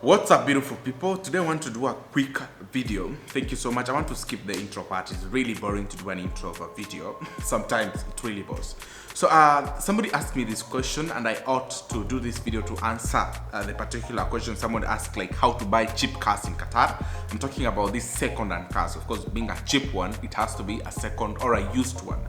What's up, beautiful people? Today I want to do a quick video. Thank you so much. I want to skip the intro part. It's really boring to do an intro of a video. Sometimes it really bores. So somebody asked me this question and I ought to do this video to answer the particular question someone asked, like how to buy cheap cars in Qatar. I'm talking about these second-hand cars. Of course, being a cheap one, it has to be a second or a used one.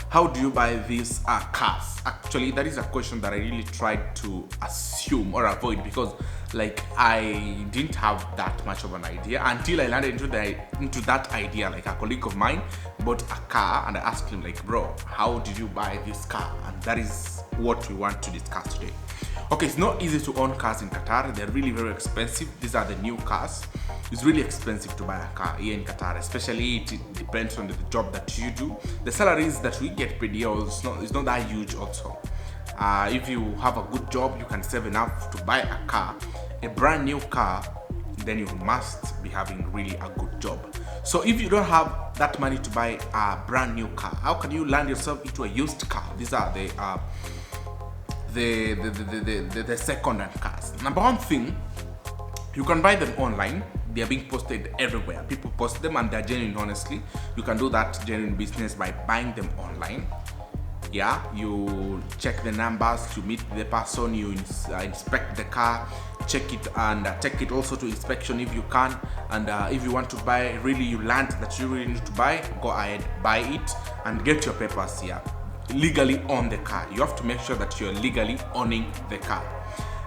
How do you buy these cars? Actually, that is a question that I really tried to assume or avoid, because like I didn't have that much of an idea until I landed into that idea. Like a colleague of mine bought a car and I asked him, like, bro, how did you buy this car? And that is what we want to discuss today. Okay, it's not easy to own cars in Qatar. They're really very expensive. These are the new cars. It's really expensive to buy a car here in Qatar, especially it depends on the job that you do. The salaries that we get paid here is not that huge also. If you have a good job, you can save enough to buy a car, a brand new car, then you must be having really a good job. So if you don't have that money to buy a brand new car, how can you land yourself into a used car? These are the second-hand cars. Number one thing, you can buy them online. They are being posted everywhere. People post them and they're genuine, honestly. You can do that genuine business by buying them online. Yeah, you check the numbers, you meet the person, you inspect the car, check it and take it also to inspection if you can. And if you want to buy, really you learned that you really need to buy, go ahead, buy it and get your papers here. Legally own the car. You have to make sure that you're legally owning the car.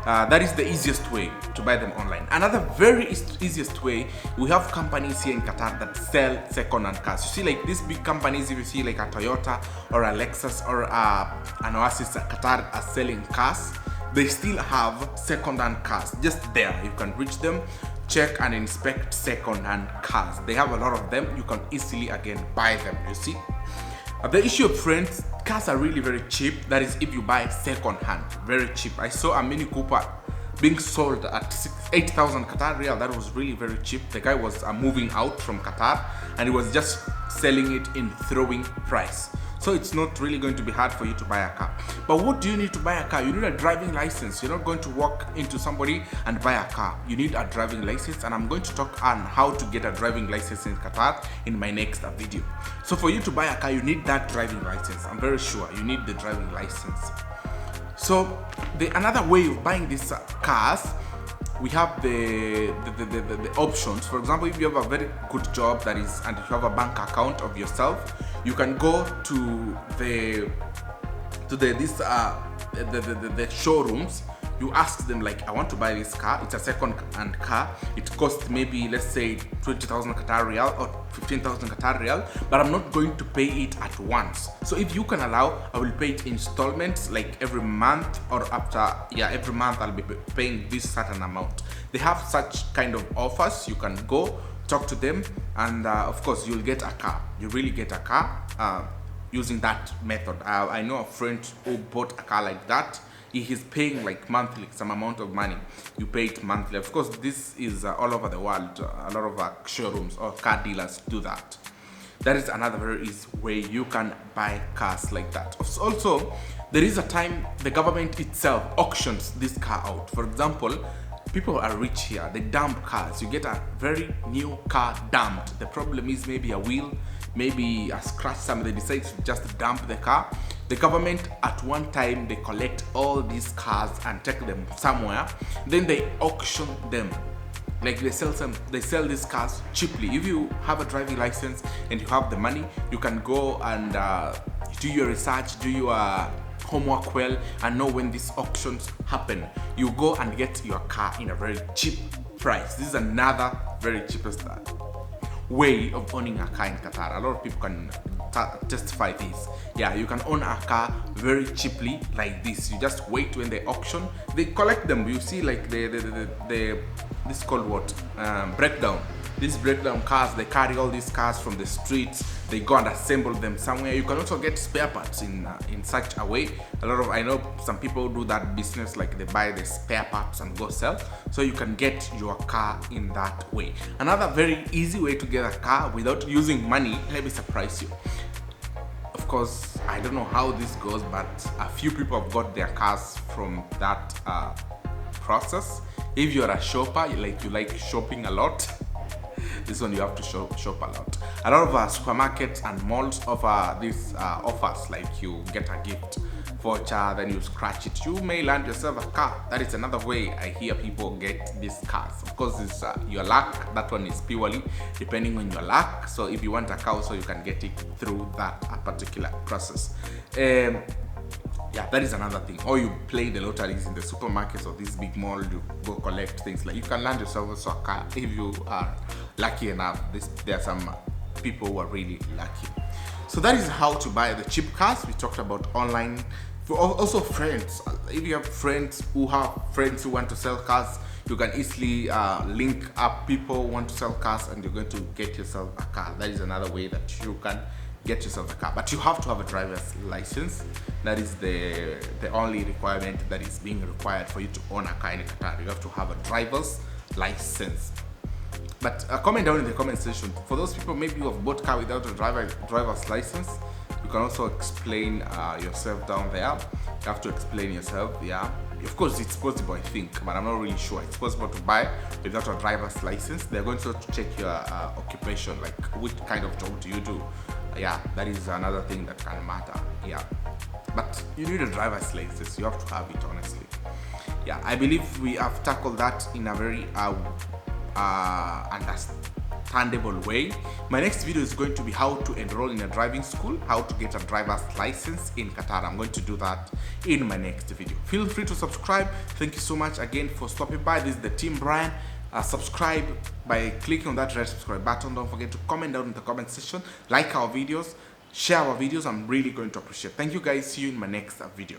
That is the easiest way to buy them online. Another very easiest way, we have companies here in Qatar that sell second-hand cars. You see, like these big companies, if you see like a Toyota or a Lexus or an Oasis, Qatar are selling cars. They still have second-hand cars just there. You can reach them, check and inspect second-hand cars. They have a lot of them. You can easily again buy them, you see. The issue of friends, cars are really very cheap. That is if you buy second hand, very cheap. I saw a Mini Cooper being sold at 8,000 Qatar Real. That was really very cheap. The guy was moving out from Qatar and he was just selling it in throwing price. So it's not really going to be hard for you to buy a car. But what do you need to buy a car? You need a driving license. You're not going to walk into somebody and buy a car. You need a driving license, and I'm going to talk on how to get a driving license in Qatar in my next video. So for you to buy a car, you need that driving license. I'm very sure you need the driving license. So another way of buying these cars, we have the options. For example, if you have a very good job and you have a bank account of yourself, you can go to the showrooms. You ask them, like, I want to buy this car. It's a second-hand car. It costs maybe, let's say, 20,000 Qatar Real or 15,000 Qatar Real, but I'm not going to pay it at once. So if you can allow, I will pay it in installments, like every month or every month I'll be paying this certain amount. They have such kind of offers. You can go talk to them, and of course you'll get a car. You really get a car using that method. I know a friend who bought a car like that. He is paying like monthly some amount of money. You pay it monthly. Of course, this is all over the world. A lot of showrooms or car dealers do that. That is another very easy way you can buy cars like that. Also, there is a time the government itself auctions this car out. For example, people are rich here. They dump cars. You get a very new car dumped. The problem is maybe a wheel, maybe a scratch. Somebody decides to just dump the car. The government at one time, they collect all these cars and take them somewhere. Then they auction them. Like they sell these cars cheaply. If you have a driving license and you have the money, you can go and do your research, do your homework well, and know when these auctions happen. You go and get your car in a very cheap price. This is another very cheapest way of owning a car in Qatar. A lot of people can testify this. Yeah, you can own a car very cheaply like this. You just wait when they auction. They collect them. You see, like this is called what? Breakdown. These breakdown cars, they carry all these cars from the streets. They go and assemble them somewhere. You can also get spare parts in such a way. I know some people do that business, like they buy the spare parts and go sell. So you can get your car in that way. Another very easy way to get a car without using money, let me surprise you. Of course, I don't know how this goes, but a few people have got their cars from that process. If you're a shopper, you like shopping a lot, this one you have to shop a lot. A lot of supermarkets and malls offer these offers, like you get a gift voucher, then you scratch it, you may land yourself a car. That is another way I hear people get these cars. Of course, it's your luck. That one is purely depending on your luck. So if you want a car, so you can get it through that particular process. Yeah, that is another thing. Or you play the lotteries in the supermarkets or this big mall, you go collect things. Like you can land yourself also a car if you are lucky enough. There are some people who are really lucky. So that is how to buy the cheap cars. We talked about online. Also friends. If you have friends who want to sell cars, you can easily link up people who want to sell cars, and you're going to get yourself a car. That is another way that you can get yourself a car, but you have to have a driver's license. That is the only requirement that is being required for you to own a car in Qatar. You have to have a driver's license. But comment down in the comment section for those people maybe who have bought car without a driver's license. You can also explain yourself down there. You have to explain yourself. Yeah, of course it's possible, I think, but I'm not really sure. It's possible to buy without a driver's license. They're going to check your occupation, like which kind of job do you do. Yeah, that is another thing that can matter. Yeah, but you need a driver's license. You have to have it, honestly. Yeah, I believe we have tackled that in a very understandable way. My next video is going to be how to enroll in a driving school, how to get a driver's license in Qatar. I'm going to do that in my next video. Feel free to subscribe. Thank you so much again for stopping by. This is the team Brian. Subscribe by clicking on that red subscribe button. Don't forget to comment down in the comment section, like our videos, share our videos. I'm really going to appreciate. Thank you guys. See you in my next video.